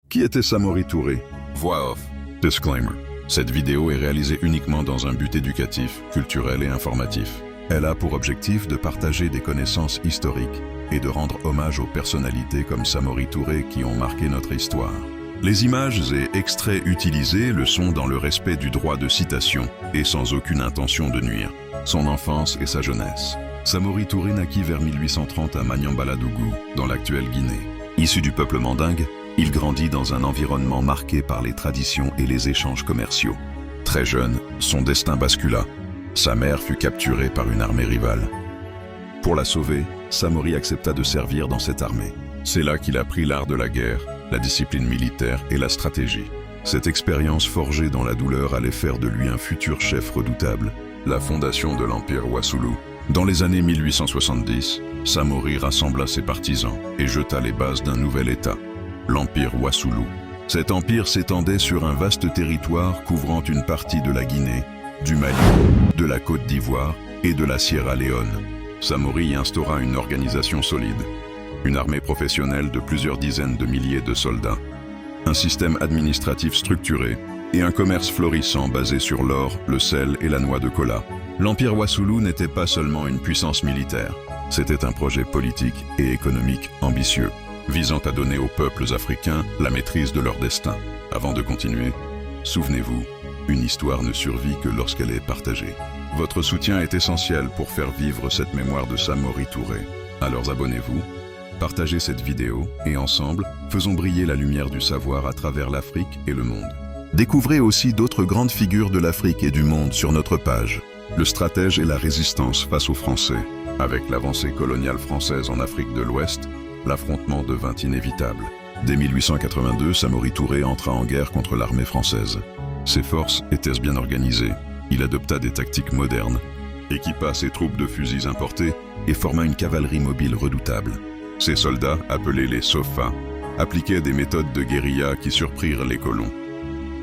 Qui était Samori Touré? Voix off. Disclaimer. Cette vidéo est réalisée uniquement dans un but éducatif, culturel et informatif. Elle a pour objectif de partager des connaissances historiques et de rendre hommage aux personnalités comme Samori Touré qui ont marqué notre histoire. Les images et extraits utilisés le sont dans le respect du droit de citation et sans aucune intention de nuire. Son enfance et sa jeunesse. Samori Touré naquit vers 1830 à Maniambala-Dougou, dans l'actuelle Guinée. Issu du peuple mandingue, il grandit dans un environnement marqué par les traditions et les échanges commerciaux. Très jeune, son destin bascula. Sa mère fut capturée par une armée rivale. Pour la sauver, Samori accepta de servir dans cette armée. C'est là qu'il apprit l'art de la guerre, la discipline militaire et la stratégie. Cette expérience forgée dans la douleur allait faire de lui un futur chef redoutable. La fondation de l'Empire Wassoulou. Dans les années 1870, Samori rassembla ses partisans et jeta les bases d'un nouvel État, l'Empire Wassoulou. Cet empire s'étendait sur un vaste territoire couvrant une partie de la Guinée, du Mali, de la Côte d'Ivoire et de la Sierra Leone. Samori y instaura une organisation solide, une armée professionnelle de plusieurs dizaines de milliers de soldats, un système administratif structuré et un commerce florissant basé sur l'or, le sel et la noix de cola. L'Empire Wassoulou n'était pas seulement une puissance militaire, c'était un projet politique et économique ambitieux, visant à donner aux peuples africains la maîtrise de leur destin. Avant de continuer, souvenez-vous, une histoire ne survit que lorsqu'elle est partagée. Votre soutien est essentiel pour faire vivre cette mémoire de Samori Touré. Alors abonnez-vous, partagez cette vidéo et ensemble, faisons briller la lumière du savoir à travers l'Afrique et le monde. Découvrez aussi d'autres grandes figures de l'Afrique et du monde sur notre page. Le stratège et la résistance face aux Français. Avec l'avancée coloniale française en Afrique de l'Ouest, l'affrontement devint inévitable. Dès 1882, Samori Touré entra en guerre contre l'armée française. Ses forces étaient bien organisées. Il adopta des tactiques modernes, équipa ses troupes de fusils importés et forma une cavalerie mobile redoutable. Ses soldats, appelés les Sofa, appliquaient des méthodes de guérilla qui surprirent les colons.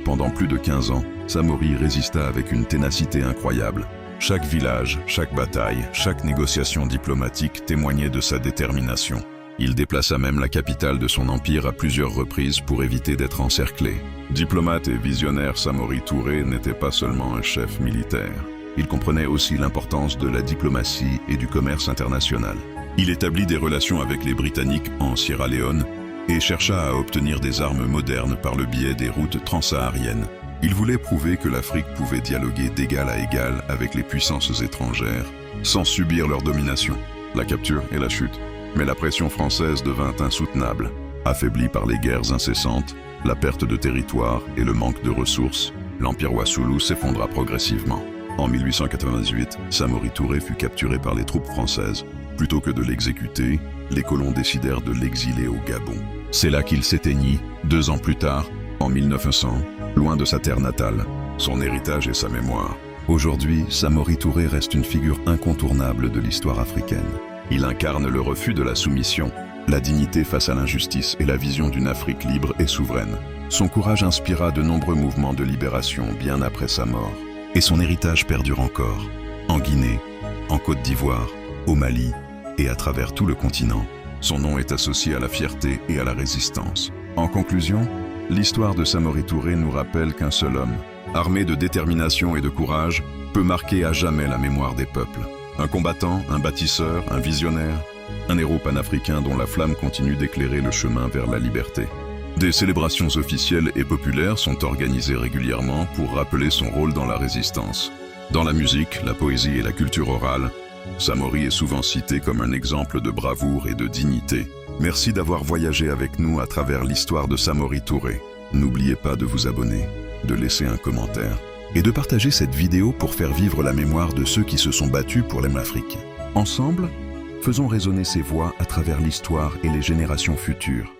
Pendant plus de 15 ans, Samori résista avec une ténacité incroyable. Chaque village, chaque bataille, chaque négociation diplomatique témoignait de sa détermination. Il déplaça même la capitale de son empire à plusieurs reprises pour éviter d'être encerclé. Diplomate et visionnaire, Samori Touré n'était pas seulement un chef militaire. Il comprenait aussi l'importance de la diplomatie et du commerce international. Il établit des relations avec les Britanniques en Sierra Leone et chercha à obtenir des armes modernes par le biais des routes transsahariennes. Il voulait prouver que l'Afrique pouvait dialoguer d'égal à égal avec les puissances étrangères, sans subir leur domination. La capture et la chute. Mais la pression française devint insoutenable. Affaibli par les guerres incessantes, la perte de territoire et le manque de ressources, l'Empire Wassoulou s'effondra progressivement. En 1898, Samori Touré fut capturé par les troupes françaises. Plutôt que de l'exécuter, les colons décidèrent de l'exiler au Gabon. C'est là qu'il s'éteignit, 2 ans plus tard, en 1900, loin de sa terre natale, son héritage et sa mémoire. Aujourd'hui, Samori Touré reste une figure incontournable de l'histoire africaine. Il incarne le refus de la soumission, la dignité face à l'injustice et la vision d'une Afrique libre et souveraine. Son courage inspira de nombreux mouvements de libération bien après sa mort. Et son héritage perdure encore, en Guinée, en Côte d'Ivoire, au Mali et à travers tout le continent. Son nom est associé à la fierté et à la résistance. En conclusion, l'histoire de Samori Touré nous rappelle qu'un seul homme, armé de détermination et de courage, peut marquer à jamais la mémoire des peuples. Un combattant, un bâtisseur, un visionnaire, un héros panafricain dont la flamme continue d'éclairer le chemin vers la liberté. Des célébrations officielles et populaires sont organisées régulièrement pour rappeler son rôle dans la résistance. Dans la musique, la poésie et la culture orale, Samori est souvent cité comme un exemple de bravoure et de dignité. Merci d'avoir voyagé avec nous à travers l'histoire de Samori Touré. N'oubliez pas de vous abonner, de laisser un commentaire et de partager cette vidéo pour faire vivre la mémoire de ceux qui se sont battus pour l'Afrique. Ensemble, faisons résonner ces voix à travers l'histoire et les générations futures.